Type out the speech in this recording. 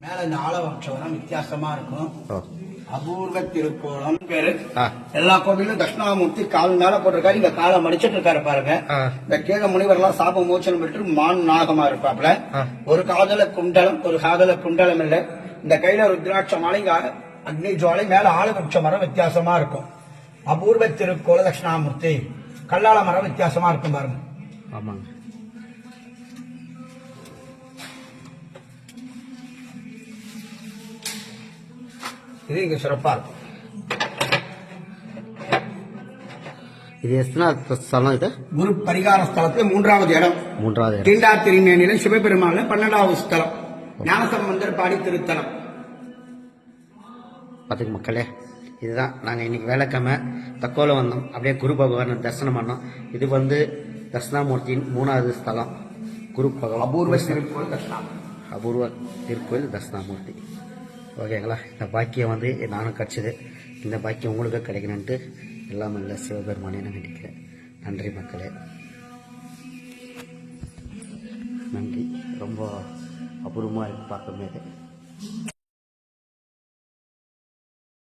மேல இந்த ஆலவட்சம் வித்தியாசமா இருக்கும். அபூர்வ திருக்கோலம் பேரு. எல்லா கோவிலும் தட்சிணாமூர்த்தி கால் மேல போட்டிருக்காரு. இந்த காலை மடிச்சிட்டு இருக்காரு பாருங்க. இந்த கீழ முனிவர் எல்லாம் சாப மோச்சனம் பெற்று மான் நாகமா இருப்பாப்ல. ஒரு காதல குண்டலம், ஒரு காதல குண்டலம் இல்ல. இந்த கையில ருத்ராட்ச மாலை, அக்னி ஜுவாலை, மேல ஆலவட்ச மரம் வித்தியாசமா இருக்கும். அபூர்வ திருக்கோல தட்சிணாமூர்த்தி. கல்லால மரம் வித்தியாசமா இருக்கும் பாருங்க. ஆமாங்க. இது இங்க சிறப்பா இருக்கும். இது எத்தனை ஸ்தலம்? இது குரு பரிகார ஸ்தலத்துல மூன்றாவது இடம். தீண்டா திருமேனில சிவபெருமான்ல 12வது ஸ்தலம். ஞானசம்பந்தர் பாடி திருத்தலம். பார்த்துக்கு மக்களே, இதுதான் நாங்கள் இன்னைக்கு வேலைக்கிழமை தக்கோல வந்தோம். அப்படியே குரு பகவானை தரிசனம் பண்ணோம். இது தட்சிணாமூர்த்தியின் 3வது ஸ்தலம். குரு பகவான் அபூர்வ திருக்கோயில் அபூர்வ திருக்கோயில் தட்சிணாமூர்த்தி. ஓகேங்களா? இந்த பாக்கியம் நானும் கிடச்சிது. இந்த பாக்கியம் உங்களுக்கு கிடைக்கணுன்ட்டு எல்லாம் இல்லை சிவபெருமானே நான் நினைக்கிறேன். நன்றி மக்களே, நன்றி. ரொம்ப அபூர்வமாக இருக்குது பார்க்கும்போது.